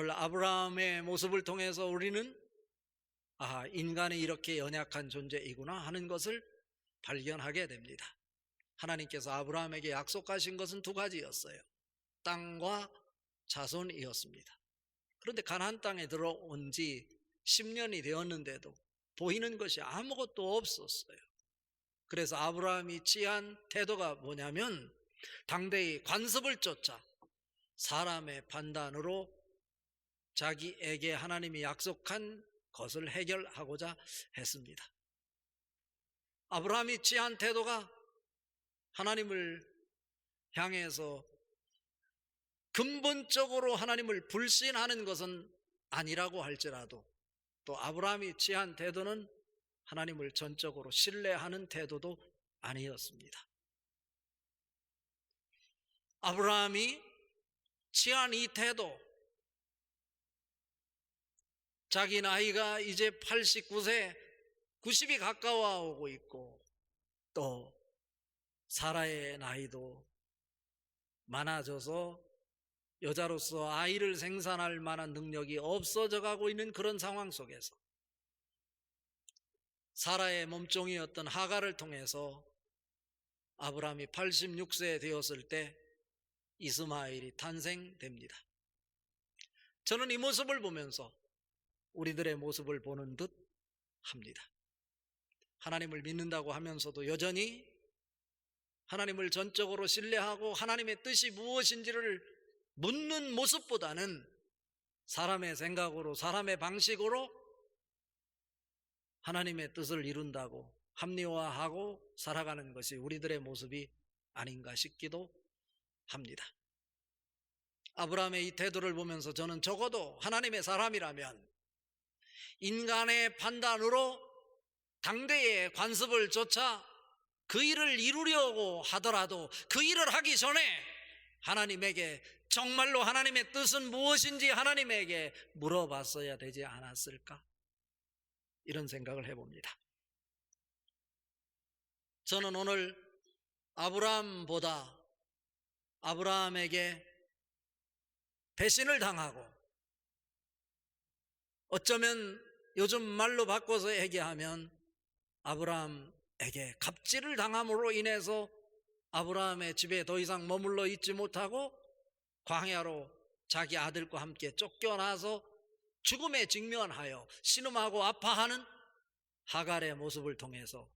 오늘 아브라함의 모습을 통해서 우리는 인간이 이렇게 연약한 존재이구나 하는 것을 발견하게 됩니다. 하나님께서 아브라함에게 약속하신 것은 두 가지였어요. 땅과 자손이었습니다. 그런데 가나안 땅에 들어온 지 10년이 되었는데도 보이는 것이 아무것도 없었어요. 그래서 아브라함이 취한 태도가 뭐냐면 당대의 관습을 쫓아 사람의 판단으로 자기에게 하나님이 약속한 것을 해결하고자 했습니다. 아브라함이 취한 태도가 하나님을 향해서 근본적으로 하나님을 불신하는 것은 아니라고 할지라도 또 아브라함이 취한 태도는 하나님을 전적으로 신뢰하는 태도도 아니었습니다. 아브라함이 취한 이 태도, 자기 나이가 이제 89세, 90이 가까워오고 있고 또 사라의 나이도 많아져서 여자로서 아이를 생산할 만한 능력이 없어져 가고 있는 그런 상황 속에서 사라의 몸종이었던 하갈을 통해서 아브라함이 86세 되었을 때 이스마엘이 탄생됩니다. 저는 이 모습을 보면서 우리들의 모습을 보는 듯 합니다. 하나님을 믿는다고 하면서도 여전히 하나님을 전적으로 신뢰하고 하나님의 뜻이 무엇인지를 묻는 모습보다는 사람의 생각으로, 사람의 방식으로 하나님의 뜻을 이룬다고 합리화하고 살아가는 것이 우리들의 모습이 아닌가 싶기도 합니다. 아브라함의 이 태도를 보면서 저는 적어도 하나님의 사람이라면 인간의 판단으로 당대의 관습을 쫓아 그 일을 이루려고 하더라도 그 일을 하기 전에 하나님에게 정말로 하나님의 뜻은 무엇인지 하나님에게 물어봤어야 되지 않았을까? 이런 생각을 해봅니다. 저는 오늘 아브라함에게 배신을 당하고 어쩌면 요즘 말로 바꿔서 얘기하면 아브라함에게 갑질을 당함으로 인해서 아브라함의 집에 더 이상 머물러 있지 못하고 광야로 자기 아들과 함께 쫓겨나서 죽음에 직면하여 신음하고 아파하는 하갈의 모습을 통해서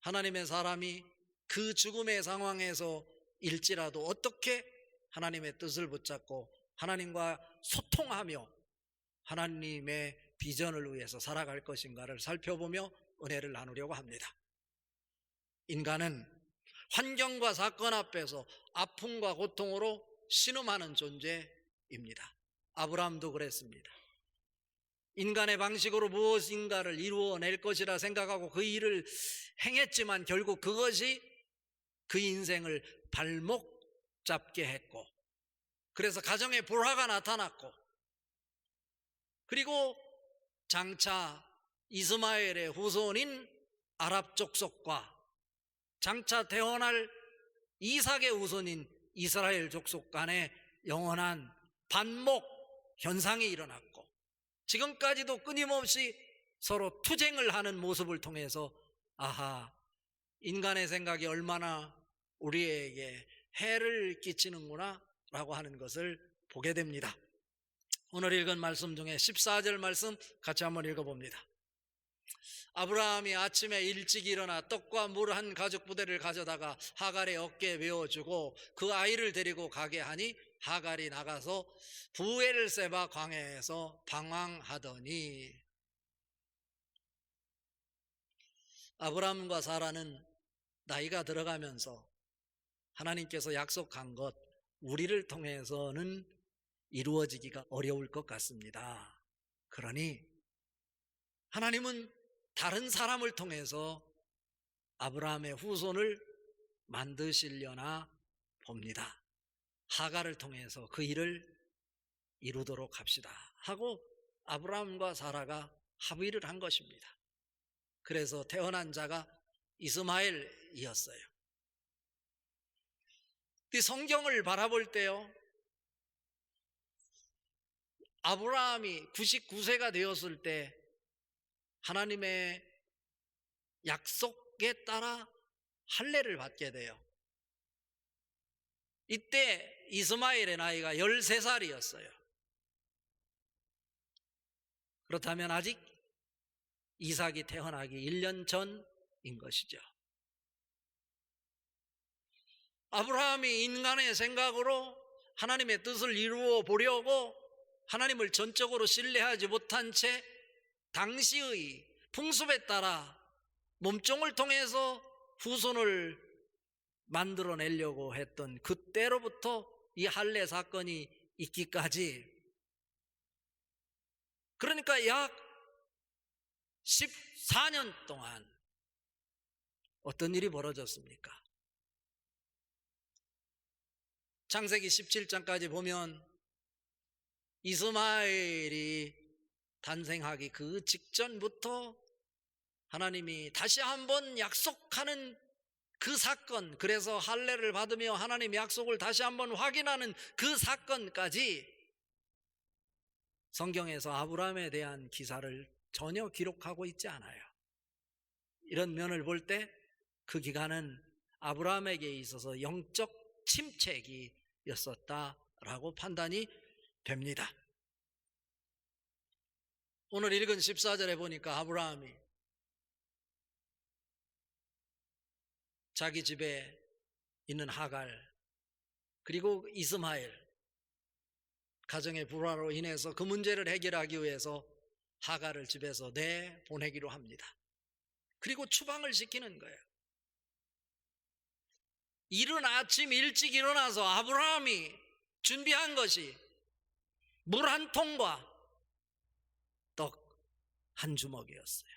하나님의 사람이 그 죽음의 상황에서 일지라도 어떻게 하나님의 뜻을 붙잡고 하나님과 소통하며 하나님의 비전을 위해서 살아갈 것인가를 살펴보며 은혜를 나누려고 합니다. 인간은 환경과 사건 앞에서 아픔과 고통으로 신음하는 존재입니다. 아브라함도 그랬습니다. 인간의 방식으로 무엇인가를 이루어낼 것이라 생각하고 그 일을 행했지만 결국 그것이 그 인생을 발목 잡게 했고, 그래서 가정에 불화가 나타났고, 그리고 장차 이스마엘의 후손인 아랍 족속과 장차 태어날 이삭의 후손인 이스라엘 족속 간에 영원한 반목 현상이 일어났고, 지금까지도 끊임없이 서로 투쟁을 하는 모습을 통해서 인간의 생각이 얼마나 우리에게 해를 끼치는구나 라고 하는 것을 보게 됩니다. 오늘 읽은 말씀 중에 14절 말씀 같이 한번 읽어봅니다. 아브라함이 아침에 일찍 일어나 떡과 물 한 가죽 부대를 가져다가 하갈의 어깨에 메어주고 그 아이를 데리고 가게 하니 하갈이 나가서 부엘세바 광야에서 방황하더니, 아브라함과 사라는 나이가 들어가면서 하나님께서 약속한 것, 우리를 통해서는 이루어지기가 어려울 것 같습니다. 그러니 하나님은 다른 사람을 통해서 아브라함의 후손을 만드시려나 봅니다. 하갈을 통해서 그 일을 이루도록 합시다 하고 아브라함과 사라가 합의를 한 것입니다. 그래서 태어난 자가 이스마엘이었어요. 이 성경을 바라볼 때요, 아브라함이 99세가 되었을 때 하나님의 약속에 따라 할례를 받게 돼요. 이때 이스마엘의 나이가 13살이었어요. 그렇다면 아직 이삭이 태어나기 1년 전인 것이죠. 아브라함이 인간의 생각으로 하나님의 뜻을 이루어 보려고 하나님을 전적으로 신뢰하지 못한 채 당시의 풍습에 따라 몸종을 통해서 후손을 만들어내려고 했던 그때로부터 이 할례 사건이 있기까지, 그러니까 약 14년 동안 어떤 일이 벌어졌습니까? 창세기 17장까지 보면 이스마엘이 탄생하기 그 직전부터 하나님이 다시 한번 약속하는 그 사건, 그래서 할례를 받으며 하나님의 약속을 다시 한번 확인하는 그 사건까지 성경에서 아브라함에 대한 기사를 전혀 기록하고 있지 않아요. 이런 면을 볼 때 그 기간은 아브라함에게 있어서 영적 침체기였었다라고 판단이 됩니다. 오늘 읽은 14절에 보니까 아브라함이 자기 집에 있는 하갈 그리고 이스마엘 가정의 불화로 인해서 그 문제를 해결하기 위해서 하갈을 집에서 내보내기로 합니다. 그리고 추방을 시키는 거예요. 이른 아침 일찍 일어나서 아브라함이 준비한 것이 물 한 통과 떡 한 주먹이었어요.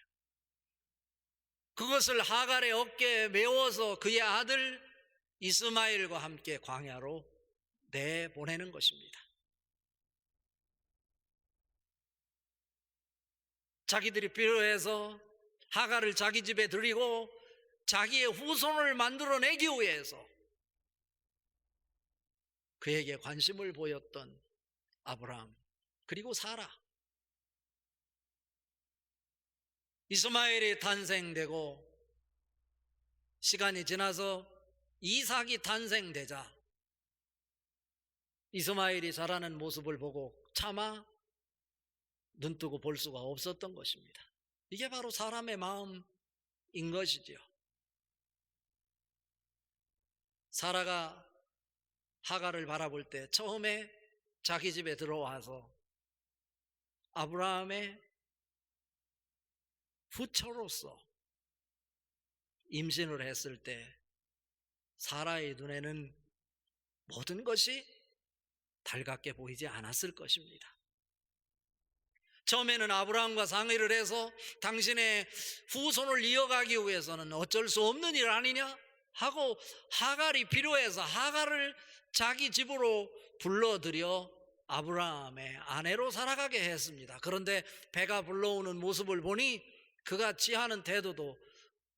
그것을 하갈의 어깨에 메워서 그의 아들 이스마엘과 함께 광야로 내보내는 것입니다. 자기들이 필요해서 하갈을 자기 집에 들이고 자기의 후손을 만들어내기 위해서 그에게 관심을 보였던 아브라함 그리고 사라, 이스마엘이 탄생되고 시간이 지나서 이삭이 탄생되자 이스마엘이 자라는 모습을 보고 차마 눈뜨고 볼 수가 없었던 것입니다. 이게 바로 사람의 마음인 것이지요. 사라가 하갈을 바라볼 때 처음에 자기 집에 들어와서 아브라함의 후처로서 임신을 했을 때 사라의 눈에는 모든 것이 달갑게 보이지 않았을 것입니다. 처음에는 아브라함과 상의를 해서 당신의 후손을 이어가기 위해서는 어쩔 수 없는 일 아니냐 하고 하갈이 필요해서 하갈을 자기 집으로 불러들여 아브라함의 아내로 살아가게 했습니다. 그런데 배가 불러오는 모습을 보니 그가 취하는 태도도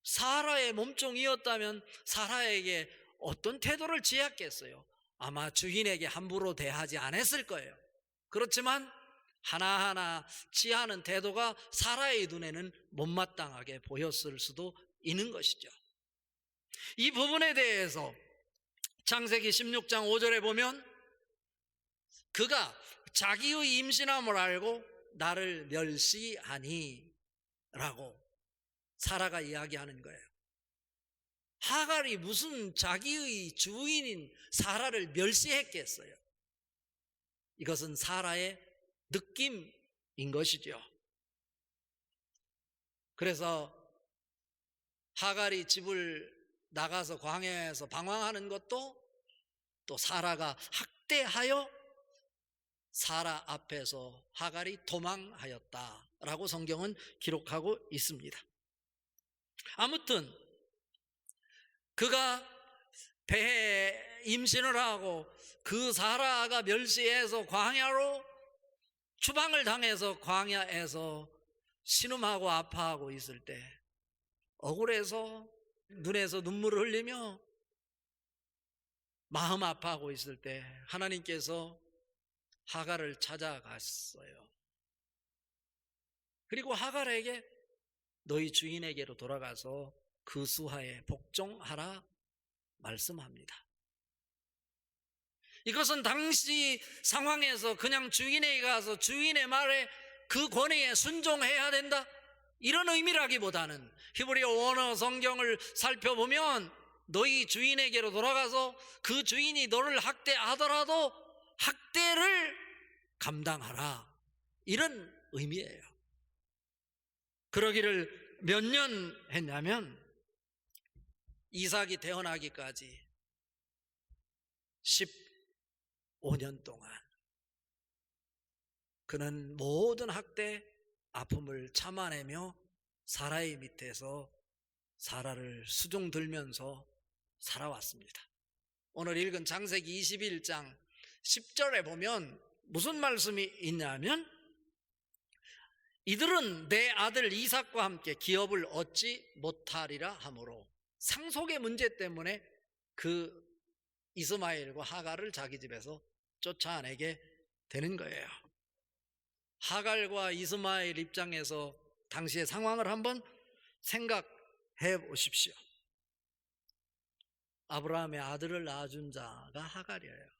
사라의 몸종이었다면 사라에게 어떤 태도를 취했겠어요? 아마 주인에게 함부로 대하지 않았을 거예요. 그렇지만 하나하나 취하는 태도가 사라의 눈에는 못마땅하게 보였을 수도 있는 것이죠. 이 부분에 대해서 창세기 16장 5절에 보면 그가 자기의 임신함을 알고 나를 멸시하니 라고 사라가 이야기하는 거예요. 하갈이 무슨 자기의 주인인 사라를 멸시했겠어요? 이것은 사라의 느낌인 것이죠. 그래서 하갈이 집을 나가서 광야에서 방황하는 것도 또 사라가 학대하여 사라 앞에서 하갈이 도망하였다라고 성경은 기록하고 있습니다. 아무튼 그가 배에 임신을 하고 그 사라가 멸시해서 광야로 추방을 당해서 광야에서 신음하고 아파하고 있을 때 억울해서 눈에서 눈물을 흘리며 마음 아파하고 있을 때 하나님께서 하갈을 찾아갔어요. 그리고 하갈에게 너희 주인에게로 돌아가서 그 수하에 복종하라 말씀합니다. 이것은 당시 상황에서 그냥 주인에게 가서 주인의 말에 그 권위에 순종해야 된다, 이런 의미라기보다는 히브리어 원어 성경을 살펴보면 너희 주인에게로 돌아가서 그 주인이 너를 학대하더라도 학대를 감당하라, 이런 의미예요. 그러기를 몇 년 했냐면 이삭이 태어나기까지 15년 동안 그는 모든 학대, 아픔을 참아내며 사라의 밑에서 사라를 수종 들면서 살아왔습니다. 오늘 읽은 창세기 21장 10절에 보면 무슨 말씀이 있냐면 이들은 내 아들 이삭과 함께 기업을 얻지 못하리라 하므로 상속의 문제 때문에 그 이스마엘과 하갈을 자기 집에서 쫓아내게 되는 거예요. 하갈과 이스마엘 입장에서 당시의 상황을 한번 생각해 보십시오. 아브라함의 아들을 낳아준 자가 하갈이에요.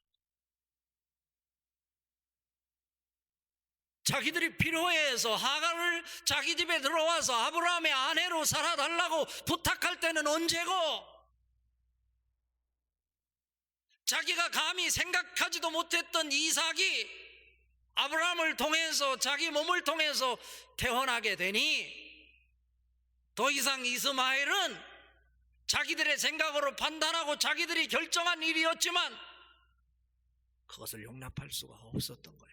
자기들이 필요해서 하갈을 자기 집에 들어와서 아브라함의 아내로 살아달라고 부탁할 때는 언제고, 자기가 감히 생각하지도 못했던 이삭이 아브라함을 통해서 자기 몸을 통해서 태어나게 되니 더 이상 이스마엘은 자기들의 생각으로 판단하고 자기들이 결정한 일이었지만 그것을 용납할 수가 없었던 거예요.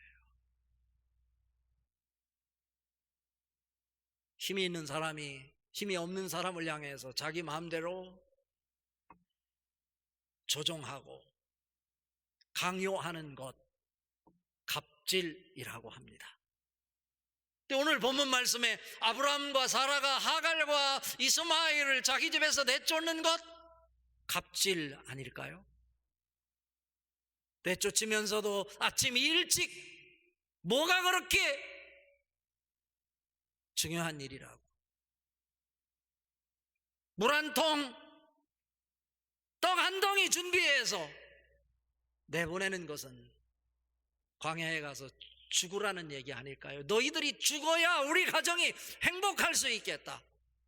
힘이 있는 사람이 힘이 없는 사람을 향해서 자기 마음대로 조종하고 강요하는 것, 갑질이라고 합니다. 근데 오늘 본문 말씀에 아브라함과 사라가 하갈과 이스마엘을 자기 집에서 내쫓는 것, 갑질 아닐까요? 내쫓으면서도 아침 일찍, 뭐가 그렇게 중요한 일이라고. 물 한 통, 떡 한 덩이 준비해서 내보내는 것은 광야에 가서 죽으라는 얘기 아닐까요? 너희들이 죽어야 우리 가정이 행복할 수 있겠다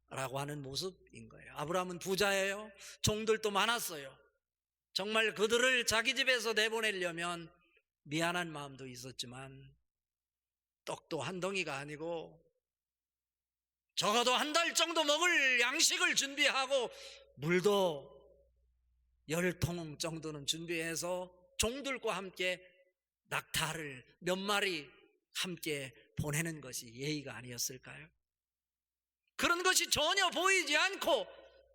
라고 하는 모습인 거예요. 아브라함은 부자예요. 종들도 많았어요. 정말 그들을 자기 집에서 내보내려면 미안한 마음도 있었지만 떡도 한 덩이가 아니고 적어도 한 달 정도 먹을 양식을 준비하고 물도 10통 정도는 준비해서 종들과 함께 낙타를 몇 마리 함께 보내는 것이 예의가 아니었을까요? 그런 것이 전혀 보이지 않고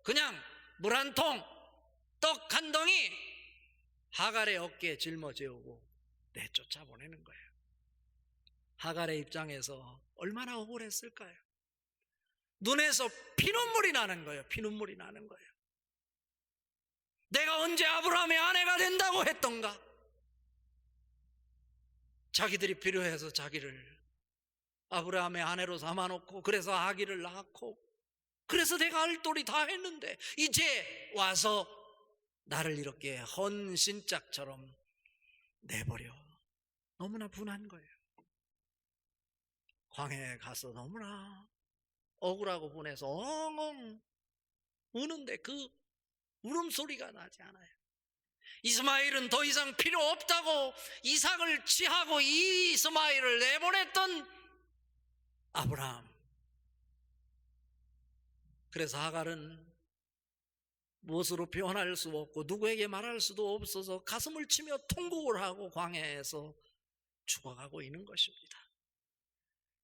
그냥 물 한 통, 떡 한 덩이 하갈의 어깨에 짊어지고 내쫓아 보내는 거예요. 하갈의 입장에서 얼마나 억울했을까요? 눈에서 피눈물이 나는 거예요. 피눈물이 나는 거예요. 내가 언제 아브라함의 아내가 된다고 했던가? 자기들이 필요해서 자기를 아브라함의 아내로 삼아놓고 그래서 아기를 낳고 그래서 내가 알도리 다 했는데 이제 와서 나를 이렇게 헌신짝처럼 내버려. 너무나 분한 거예요. 광야에 가서 너무나 억울하고 분해서 엉엉 우는데 그 울음소리가 나지 않아요. 이스마엘은 더 이상 필요 없다고 이삭을 취하고 이스마엘을 내보냈던 아브라함. 그래서 하갈은 무엇으로 표현할 수 없고 누구에게 말할 수도 없어서 가슴을 치며 통곡을 하고 광야에서 죽어가고 있는 것입니다.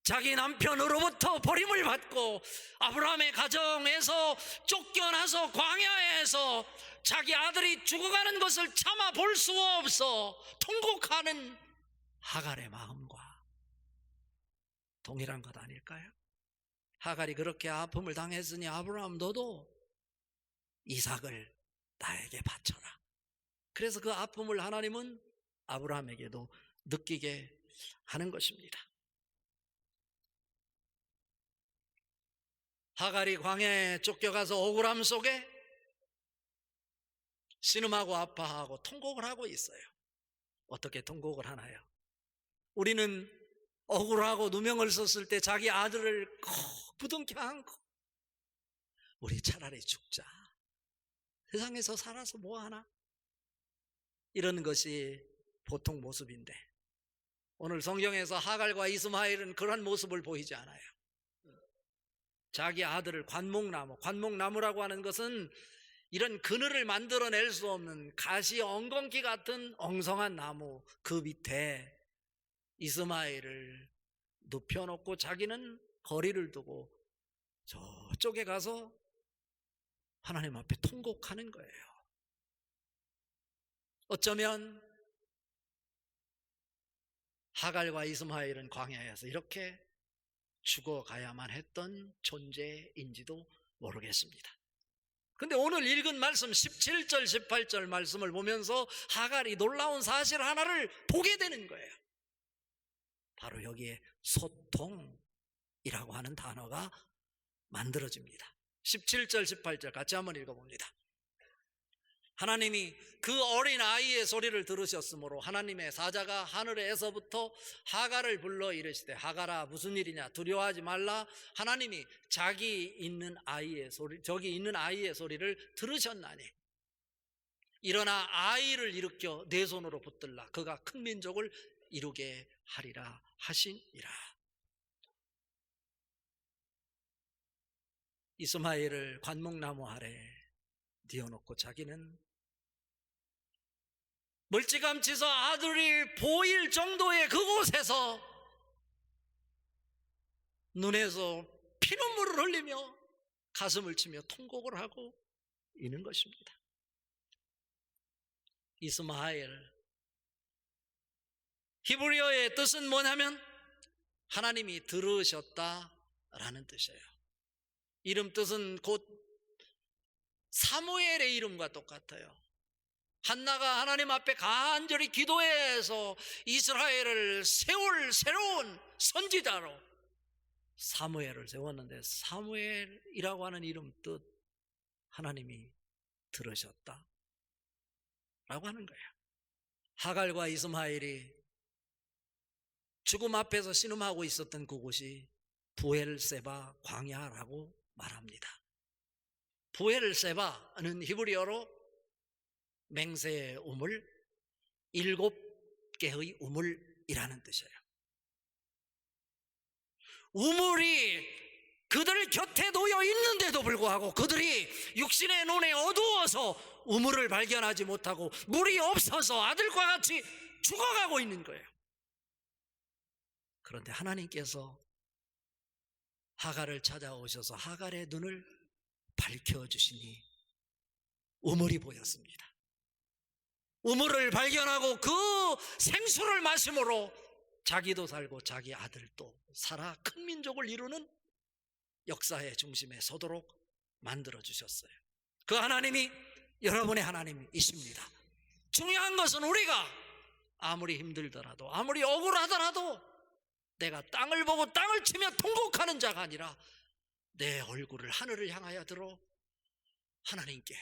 자기 남편으로부터 버림을 받고 아브라함의 가정에서 쫓겨나서 광야에서 자기 아들이 죽어가는 것을 참아 볼 수 없어 통곡하는 하갈의 마음과 동일한 것 아닐까요? 하갈이 그렇게 아픔을 당했으니 아브라함 너도 이삭을 나에게 바쳐라. 그래서 그 아픔을 하나님은 아브라함에게도 느끼게 하는 것입니다. 하갈이 광야에 쫓겨가서 억울함 속에 신음하고 아파하고 통곡을 하고 있어요. 어떻게 통곡을 하나요? 우리는 억울하고 누명을 썼을 때 자기 아들을 꼭 부둥켜 안고 우리 차라리 죽자. 세상에서 살아서 뭐하나? 이런 것이 보통 모습인데 오늘 성경에서 하갈과 이스마엘은 그런 모습을 보이지 않아요. 자기 아들을 관목나무라고 하는 것은 이런 그늘을 만들어낼 수 없는 가시 엉겅퀴 같은 엉성한 나무 그 밑에 이스마엘을 눕혀놓고 자기는 거리를 두고 저쪽에 가서 하나님 앞에 통곡하는 거예요. 어쩌면 하갈과 이스마엘은 광야에서 이렇게 죽어가야만 했던 존재인지도 모르겠습니다. 근데 오늘 읽은 말씀 17절 18절 말씀을 보면서 하갈이 놀라운 사실 하나를 보게 되는 거예요. 바로 여기에 소통이라고 하는 단어가 만들어집니다. 17절 18절 같이 한번 읽어봅니다. 하나님이 그 어린 아이의 소리를 들으셨으므로 하나님의 사자가 하늘에서부터 하갈을 불러 이르시되 하갈아 무슨 일이냐 두려워하지 말라. 하나님이 저기 있는 아이의 소리를 들으셨나니 일어나 아이를 일으켜 내 손으로 붙들라. 그가 큰 민족을 이루게 하리라 하시니라. 이스마엘을 관목나무 아래 뉘어놓고 자기는 멀찌감치서 아들이 보일 정도의 그곳에서 눈에서 피눈물을 흘리며 가슴을 치며 통곡을 하고 있는 것입니다. 이스마엘, 히브리어의 뜻은 뭐냐면 하나님이 들으셨다라는 뜻이에요. 이름 뜻은 곧 사무엘의 이름과 똑같아요. 한나가 하나님 앞에 간절히 기도해서 이스라엘을 세울 새로운 선지자로 사무엘을 세웠는데 사무엘이라고 하는 이름 뜻 하나님이 들으셨다 라고 하는 거예요. 하갈과 이스마엘이 죽음 앞에서 신음하고 있었던 그곳이 부엘세바 광야라고 말합니다. 부엘세바는 히브리어로 맹세의 우물, 7개의 우물이라는 뜻이에요. 우물이 그들 곁에 놓여 있는데도 불구하고 그들이 육신의 눈에 어두워서 우물을 발견하지 못하고 물이 없어서 아들과 같이 죽어가고 있는 거예요. 그런데 하나님께서 하갈을 찾아오셔서 하갈의 눈을 밝혀주시니 우물이 보였습니다. 우물을 발견하고 그 생수를 마심으로 자기도 살고 자기 아들도 살아 큰 민족을 이루는 역사의 중심에 서도록 만들어주셨어요. 그 하나님이 여러분의 하나님이십니다. 중요한 것은 우리가 아무리 힘들더라도 아무리 억울하더라도 내가 땅을 보고 땅을 치며 통곡하는 자가 아니라 내 얼굴을 하늘을 향하여 들어 하나님께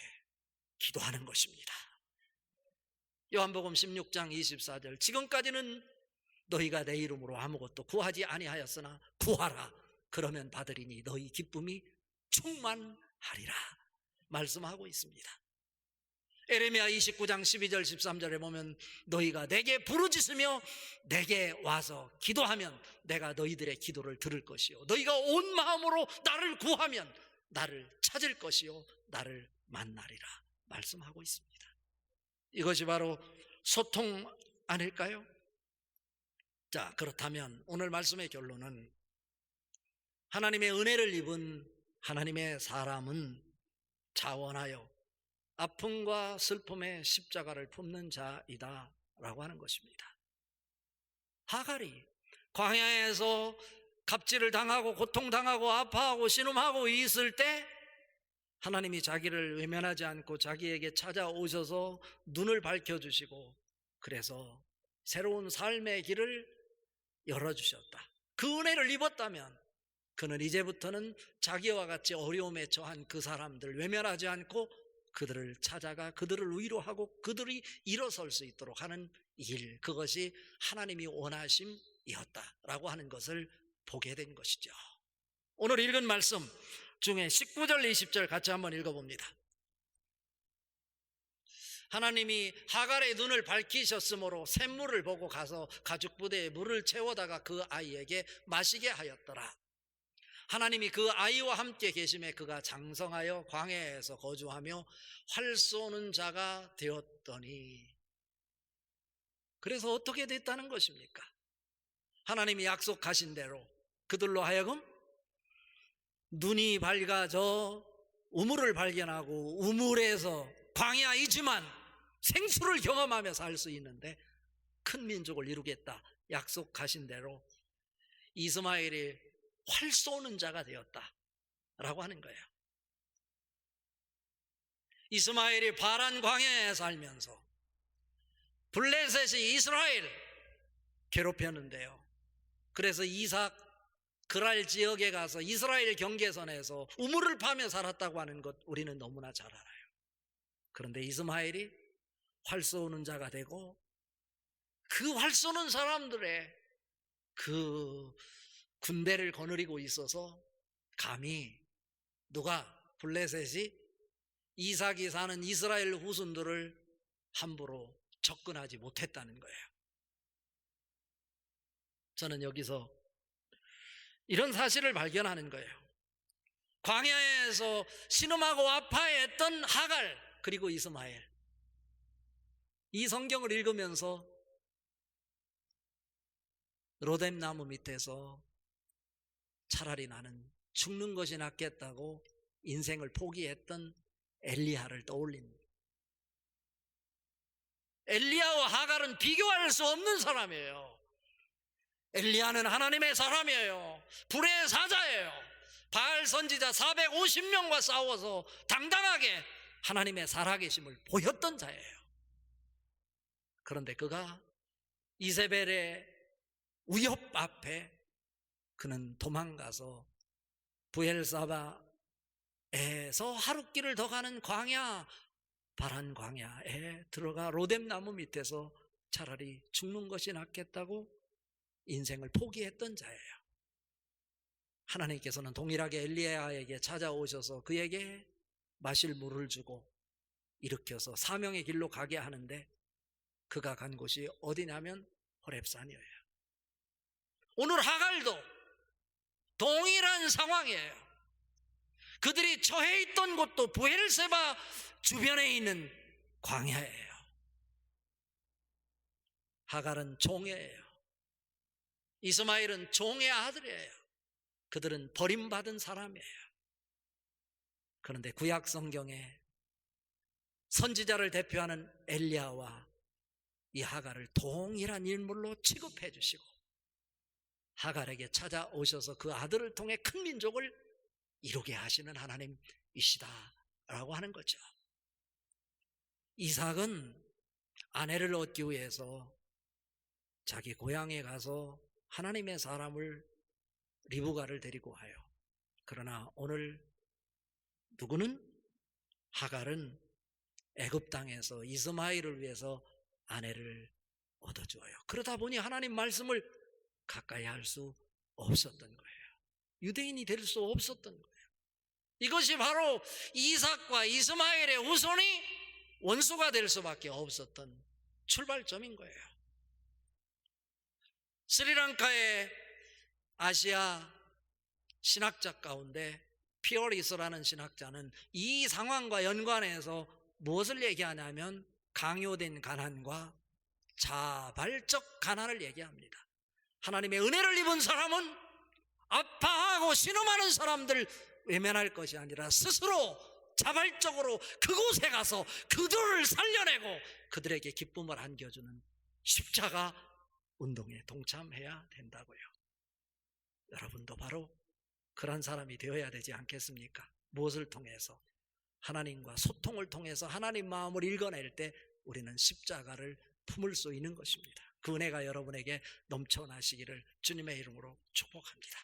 기도하는 것입니다. 요한복음 16장 24절 지금까지는 너희가 내 이름으로 아무것도 구하지 아니하였으나 구하라 그러면 받으리니 너희 기쁨이 충만하리라 말씀하고 있습니다. 에레미야 29장 12절 13절에 보면 너희가 내게 부르짖으며 내게 와서 기도하면 내가 너희들의 기도를 들을 것이요 너희가 온 마음으로 나를 구하면 나를 찾을 것이요 나를 만나리라 말씀하고 있습니다. 이것이 바로 소통 아닐까요? 자, 그렇다면 오늘 말씀의 결론은 하나님의 은혜를 입은 하나님의 사람은 자원하여 아픔과 슬픔의 십자가를 품는 자이다 라고 하는 것입니다. 하갈이 광야에서 갑질을 당하고 고통당하고 아파하고 신음하고 있을 때 하나님이 자기를 외면하지 않고 자기에게 찾아오셔서 눈을 밝혀주시고 그래서 새로운 삶의 길을 열어주셨다. 그 은혜를 입었다면 그는 이제부터는 자기와 같이 어려움에 처한 그 사람들 외면하지 않고 그들을 찾아가 그들을 위로하고 그들이 일어설 수 있도록 하는 일, 그것이 하나님이 원하심이었다라고 하는 것을 보게 된 것이죠. 오늘 읽은 말씀 중에 19절 20절 같이 한번 읽어봅니다. 하나님이 하갈의 눈을 밝히셨으므로 샘물을 보고 가서 가죽 부대에 물을 채워다가 그 아이에게 마시게 하였더라. 하나님이 그 아이와 함께 계심에 그가 장성하여 광야에서 거주하며 활 쏘는 자가 되었더니, 그래서 어떻게 됐다는 것입니까? 하나님이 약속하신 대로 그들로 하여금 눈이 밝아져 우물을 발견하고 우물에서 광야이지만 생수를 경험하며 살 수 있는데 큰 민족을 이루겠다 약속하신 대로 이스마엘이 활 쏘는 자가 되었다라고 하는 거예요. 이스마엘이 바란 광야에 살면서 블레셋이 이스라엘 괴롭혔는데요. 그래서 이삭 그랄 지역에 가서 이스라엘 경계선에서 우물을 파며 살았다고 하는 것 우리는 너무나 잘 알아요. 그런데 이스마엘이 활 쏘는 자가 되고 그 활 쏘는 사람들의 그 군대를 거느리고 있어서 감히 누가 블레셋이 이삭이 사는 이스라엘 후손들을 함부로 접근하지 못했다는 거예요. 저는 여기서 이런 사실을 발견하는 거예요. 광야에서 신음하고 아파했던 하갈 그리고 이스마엘, 이 성경을 읽으면서 로뎀나무 밑에서 차라리 나는 죽는 것이 낫겠다고 인생을 포기했던 엘리야를 떠올립니다. 엘리야와 하갈은 비교할 수 없는 사람이에요. 엘리야는 하나님의 사람이에요. 불의 사자예요. 바알 선지자 450명과 싸워서 당당하게 하나님의 살아계심을 보였던 자예요. 그런데 그가 이세벨의 위협 앞에 그는 도망가서 부엘사바에서 하룻길을 더 가는 광야, 바란 광야에 들어가 로뎀나무 밑에서 차라리 죽는 것이 낫겠다고 인생을 포기했던 자예요. 하나님께서는 동일하게 엘리야에게 찾아오셔서 그에게 마실 물을 주고 일으켜서 사명의 길로 가게 하는데 그가 간 곳이 어디냐면 호렙산이에요. 오늘 하갈도 동일한 상황이에요. 그들이 처해 있던 곳도 부엘세바 주변에 있는 광야예요. 하갈은 종이에요. 이스마엘은 종의 아들이에요. 그들은 버림받은 사람이에요. 그런데 구약 성경에 선지자를 대표하는 엘리야와 이 하갈을 동일한 인물로 취급해 주시고 하갈에게 찾아오셔서 그 아들을 통해 큰 민족을 이루게 하시는 하나님이시다라고 하는 거죠. 이삭은 아내를 얻기 위해서 자기 고향에 가서 하나님의 사람을 리브가를 데리고 와요. 그러나 오늘 누구는 하갈은 애굽 땅에서 이스마엘을 위해서 아내를 얻어주어요. 그러다 보니 하나님 말씀을 가까이 할 수 없었던 거예요. 유대인이 될 수 없었던 거예요. 이것이 바로 이삭과 이스마엘의 후손이 원수가 될 수밖에 없었던 출발점인 거예요. 스리랑카의 아시아 신학자 가운데 피어리스라는 신학자는 이 상황과 연관해서 무엇을 얘기하냐면 강요된 가난과 자발적 가난을 얘기합니다. 하나님의 은혜를 입은 사람은 아파하고 신음하는 사람들 외면할 것이 아니라 스스로 자발적으로 그곳에 가서 그들을 살려내고 그들에게 기쁨을 안겨주는 십자가 운동에 동참해야 된다고요. 여러분도 바로 그런 사람이 되어야 되지 않겠습니까? 무엇을 통해서? 하나님과 소통을 통해서 하나님 마음을 읽어낼 때 우리는 십자가를 품을 수 있는 것입니다. 그 은혜가 여러분에게 넘쳐나시기를 주님의 이름으로 축복합니다.